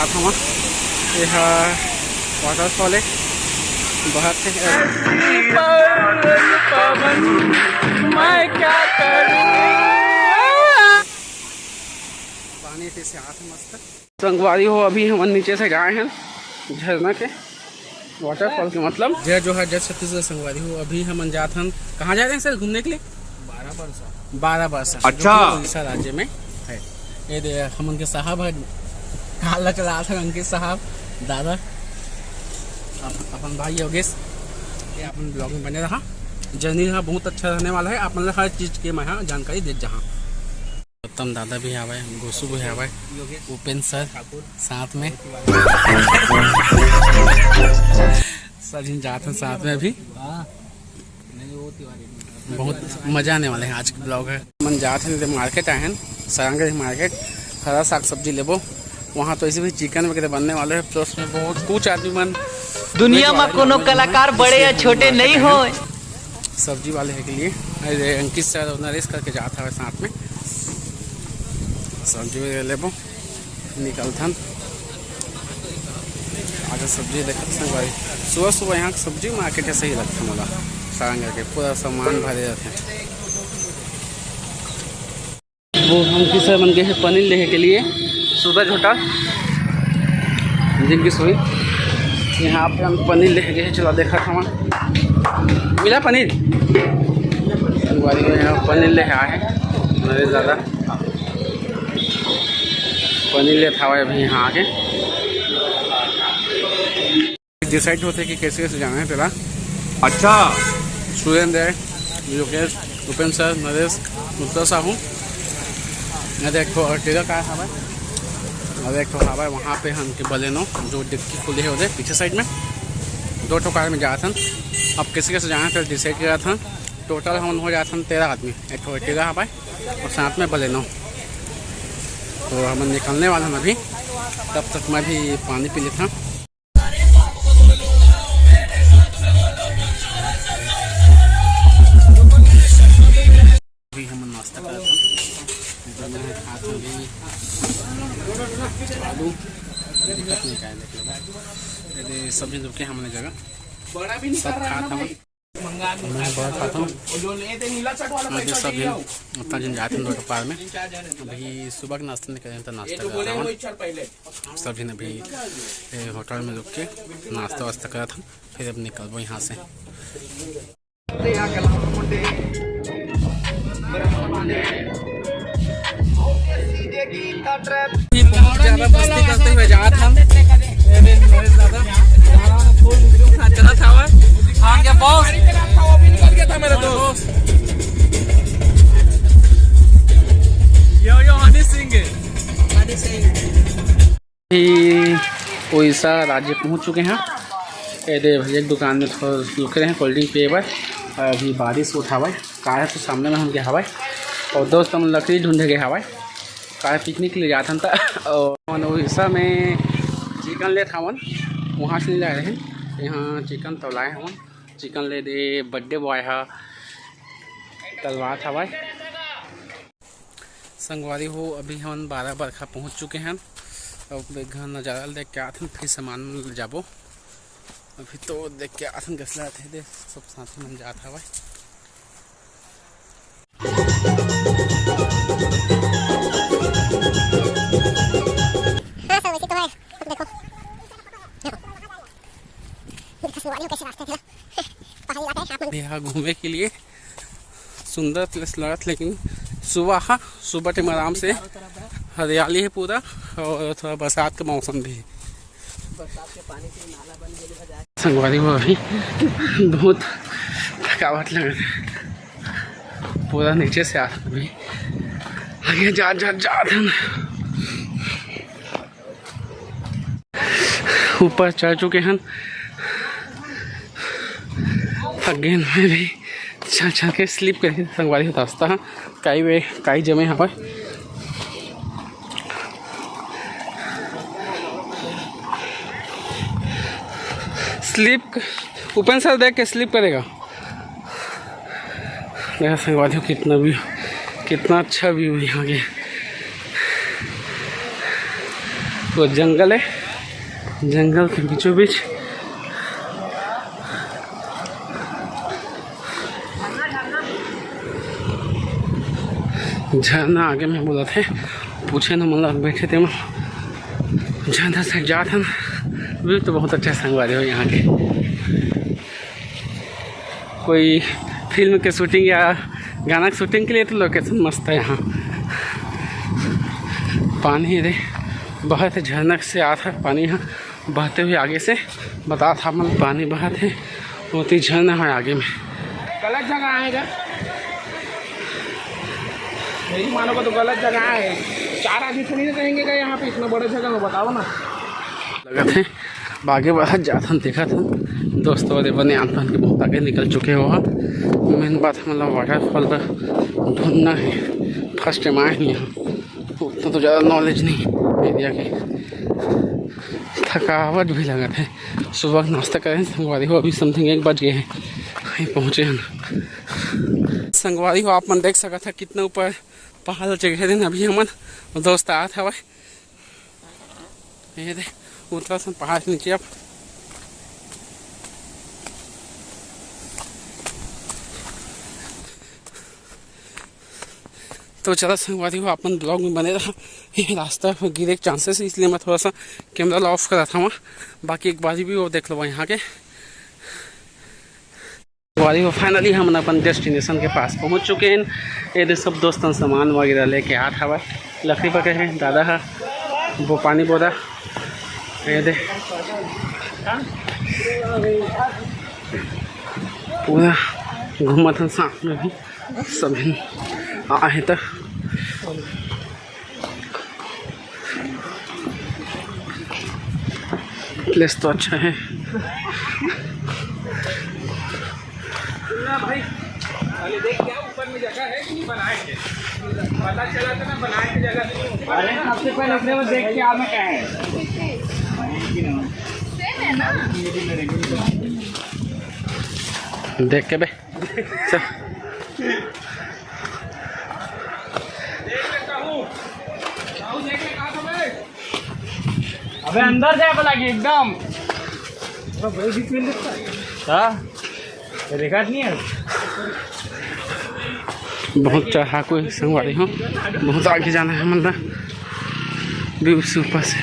जात हूँ यह वाटरफॉल है बहुत मैं क्या करूं पानी से हाथ मस्त संगवारी हो। अभी हम नीचे से गए हैं झरना के वाटरफॉल के मतलब जय जो है जय छत्तीसगढ़ संगवारी हो। अभी हम जाते हैं कहाँ जा रहे हैं सर घूमने के लिए 12 वर्ष अच्छा उड़ीसा राज्य में है। ये हम उनके साहब है काला चला था अंकित साहब दादा अपन भाई योगेश ये अपन ब्लॉग में बने रहा। जर्नी यहाँ बहुत अच्छा रहने वाला है। आप मतलब हर चीज़ के मैं यहाँ जानकारी दे जहाँ उत्तम दादा भी आवे गोसू भी आवे उपेंद्र सर साथ में सचिन जाते हैं साथ में भी बहुत मजा आने वाले हैं। आज के ब्लॉग है मन जाते हैं मार्केट आए हैं सरंगरी मार्केट हरा साग सब्जी लेबो वहाँ तो ऐसे भी चिकन वगैरह बनने वाले हैं। प्लस में बहुत कुछ आदमी मन दुनिया में कोनो कलाकार बड़े या छोटे नहीं हो सब्जी वाले के लिए अंकित सर और नरेश करके जाता है साथ में सब्जी वगैरह लेबो निकलता आगे सब्जी देखते हैं। सुबह सुबह यहाँ सब्जी मार्केट है सही लगता है मुझे सारंग के पूरा सामान भरे रहते हैं। वो हम किस बन गए हैं पनीर लेने के लिए सूरज होटल जिनकी सोई यहाँ पे हम पनीर लेके गए। चला देखा था वहाँ मिला पनीर यहाँ पनीर ले आए हैं मेरे ज़्यादा पनीर ले था अभी यहाँ आके डिसाइड होते कि कैसे कैसे जाना है तेरा अच्छा सुरेंद्र है योगेश उपेंद्र सर नरेश उत्तर साहू एक टेगा का हवा और एक हवा वहाँ पे हम के बलेनो जो डिक्की खुले है उधर पीछे साइड में 2 ठो कार में जा था। अब किसी कैसे जाना था डिसाइड किया था। टोटल हम हो जाता 13 आदमी एक ठो टेगा हवा और साथ में बलेनो तो हम निकलने वाला हम अभी तब तक मैं भी पानी पी लेता। अभी हम नाश्ता कर आलू सब्जी दुके हमने जगह सब खाता हूँ मैं बहुत खाता हूँ सब्जी उतना दिन जाते हैं दोपहर में। अभी सुबह के नाश्ता नहीं करें तो नाश्ता कर रहा हूँ सब्जी ने भी होटल में रुक के नाश्ता वास्ता करा था फिर अब निकलबो यहाँ से। ज़्यादा मस्ती करते हुए जा था चला था हाँ क्या बॉस निकल गया था मेरा दोस्त यो हनी सिंह उड़ीसा राज्य पहुंच चुके हैं। भैया एक दुकान में थोड़ा रुक रहे हैं कोल्ड ड्रिंक पिए हुए। अभी बारिश उठा हुआ है कार है तो सामने में हम गया हवा और दोस्त हम लकड़ी ढूंढे गए हवा कार पिकनिक के लिए जाता था और उड़ीसा में चिकन ले था वहाँ से ले जा रहे हैं। यहाँ चिकन तो लाए हम चिकन ले दे बर्थडे बॉय है तलवार था भाई संगवारी हो। अभी हम 12 बरखा पहुँच चुके हैं। अब घर नज़ारा देख के आते फिर सामान ले जाबो। अभी तो देख के आते गसला थे दे सब साथ में जाता भाई यहाँ घूमने के लिए सुंदर प्लेस लगा था। लेकिन सुबह टाइम आराम से हरियाली है पूरा और थोड़ा बरसात का मौसम भी है। संगवारी में अभी बहुत थकावट लग रही है पूरा नीचे से अभी आगे जा ऊपर चढ़ चुके हैं। अगेन में भी चल के स्लिप करके संगवारी रास्ता है कई जमे यहाँ पर स्लिप ओपन सर देख के स्लिप करेगा। देखा संगवारी कितना अच्छा व्यू है यहाँ के तो जंगल है, जंगल के बीचों बीच झरना आगे में बोला थे, पूछे ना मतलब बैठे थे झरना से जा था व्यू तो बहुत अच्छा संगवारी हो यहाँ के। कोई फिल्म के शूटिंग या गाना की शूटिंग के लिए तो लोकेशन मस्त है यहाँ। पानी रे बहुत झरना से आता है पानी, यहाँ बहते हुए आगे से बता था मतलब पानी बहते होती झरना है आगे में। गलत जगह आएगा, यही मानोगा तो गलत जगह है। 4 आदमी तो नहीं रहेंगे क्या यहाँ पे, इतना बड़ा जगह हो बताओ ना। लगा थे आगे बढ़ा जाता देखा था दोस्तों और बने आन पान के बहुत आगे निकल चुके हो। मेन बात मतलब वाटरफॉल का ढूंढना है, फर्स्ट टाइम आए यहाँ, उतना तो ज़्यादा नॉलेज नहीं एरिया की। थकावट भी लगा थे, सुबह नाश्ता करें संगवारी हो, अभी समथिंग 1 बज गए हैं कहीं पहुँचे हैं। संगवारी हो आप मन देख सका था कितना ऊपर पहाड़ जगह दिन अभी हमन दोस्त आया था भाई, ये दे उतरा सन पहाड़ के नीचे। अब तो चला संगवारी हो अपन ब्लॉग में बने रहा। ये रास्ता गिरे के चांसेस है, इसलिए मैं थोड़ा सा कैमरा ऑफ करा था वहाँ। बाकी एक बारी भी वो देख लो यहाँ के वाली हो। फाइनली हम अपन डेस्टिनेशन के पास पहुँच चुके हैं। ये सब दोस्तों सामान वगैरह लेके आ था भाई, लकड़ी पके हैं दादा है वो पानी बोरा ये दे पूरा घूमत हैं साथ में भी सभी आए तो प्लेस तो अच्छा है भाई। पहले देख क्या ऊपर में जगह है कि नहीं बनाए थे, पता चला था ना बनाए थे जगह नहीं। अरे सबसे पहले अपने में देख के आना क्या है देख के बे चल अबे अंदर जाए बोला कि एकदम रिकॉर्ड नहीं है। बहुत चढ़ा कोई संगवारी हो, बहुत आगे जाना है मतलब व्यू से ऊपर से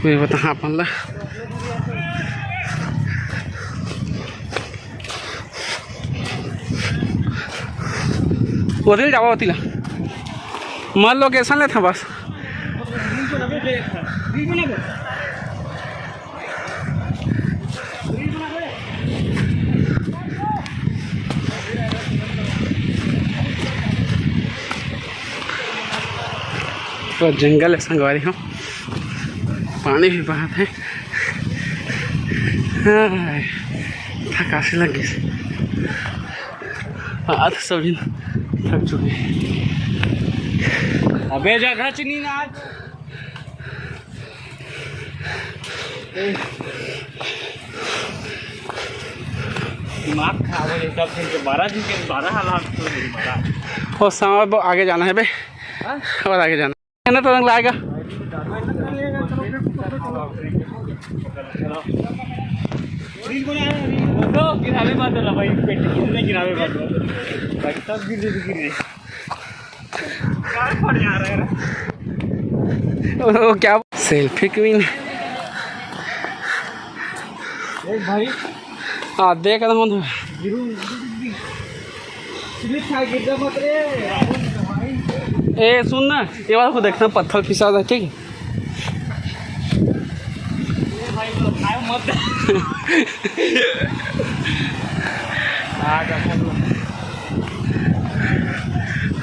कोई बता अपन ला। वही जावा होती ला मान लोकेशन ले था बस। तो जंगल है संगवारी हो, पानी भी बहुत है। थका से लगी हाथ सब थक चुके हैं। अबे जगह चुनी ना आज दिमाग खराब हो जाता है। 12 दिन के 12 हालात तो नहीं बता हो सामने आगे जाना है बे और आगे जाना है ना तो रंग लाएगा। वो क्या सेल्फी क्वीन भाई देख रहा हूँ ए सुन ना ये वाला को देखना पत्थर फिसा था ठीक है।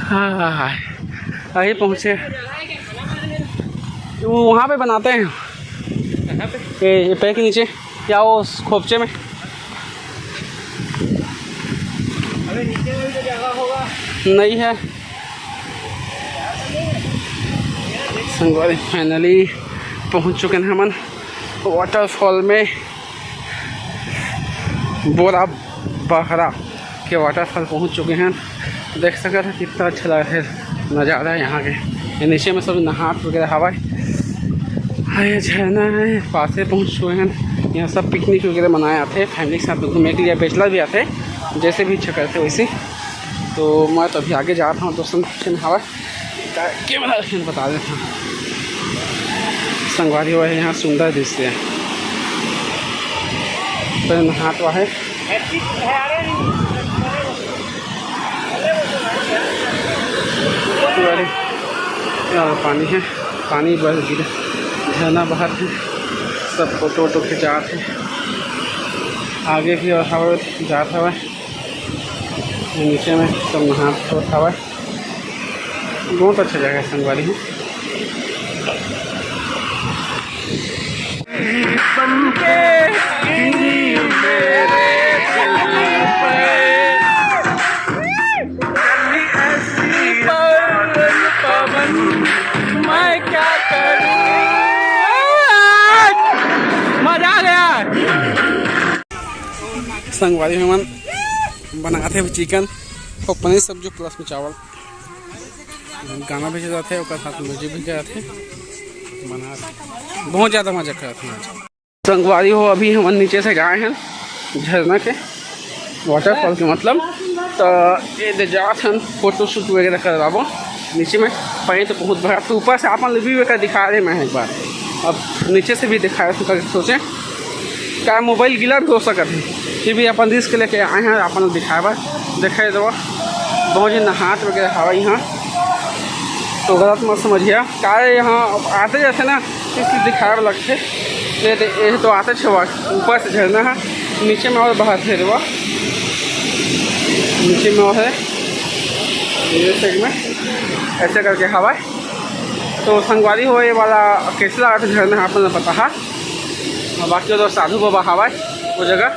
हाँ अभी पहुँचे वो वहाँ पे बनाते हैं ये पैर के नीचे या वो खोपचे में। अबे नीचे में भी तो जगह होगा नहीं है। संगवारी फाइनली पहुँच चुके हैं हम वाटरफॉल में। बोरा बहरा के वाटरफॉल पहुँच चुके हैं। देख सकते हैं कितना अच्छा लगा है नज़ारा है यहाँ के। नीचे में सब नहा वगैरह हवा ये झरना है, पास से पहुँच चुके हैं। यहाँ सब पिकनिक वगैरह मनाए आते हैं, फैमिली के साथ घूमने के लिए, बैचलर भी आते हैं, जैसे भी इच्छा करते वैसे। तो मैं तो अभी आगे जा रहा हूँ दोस्तों, हवा कैमरा बता देता हूँ। संगवारी हुआ है, यहाँ सुंदर दृश्य है, पर नहात हुआ है। पानी है, पानी बस गिर, झरना बहत है, सब फोटो वोटो खिंचाते हैं। आगे भी और हवा जात हवा, नीचे में सब नहात होता हवा। बहुत अच्छा जगह है संगवारी है। मैं क्या करूं, मजा आ गया। संगवारी में मन बनाते हैं चिकन और पनीर सब्जी प्लस में चावल, गाना भी जाते हैं और साथ म्यूजिक भी जाते हैं, बना बहुत ज़्यादा मजा करते हैं। संगवारी हो अभी हम नीचे से गए हैं झरना के, वाटरफॉल के मतलब, तो ये जाते हैं फोटो शूट वगैरह करवाबो। नीचे में पानी तो बहुत भरा, तो ऊपर से अपन रिव्यू कर दिखा रहे मैं एक बार, अब नीचे से भी दिखाया तो सोचें क्या मोबाइल गिला भी हो सकता है, फिर भी अपन रिस्क लेके आए हैं, अपन दिखावा देखे दो। बहुत ही नहात वगैरह हवा यहाँ, तो गलत मत समझिए, क्या यहाँ आते जैसे ना इसलिए दिखाए लगते, ये तो आते छवा ऊपर से झरना है, नीचे में और बहत है वो, नीचे में और है ये साइड में ऐसे करके हवा। तो संगवारी हो ये वाला कैसे लगा था झरना, आपने पता है। बाकी तो साधु बाबा हवा वो जगह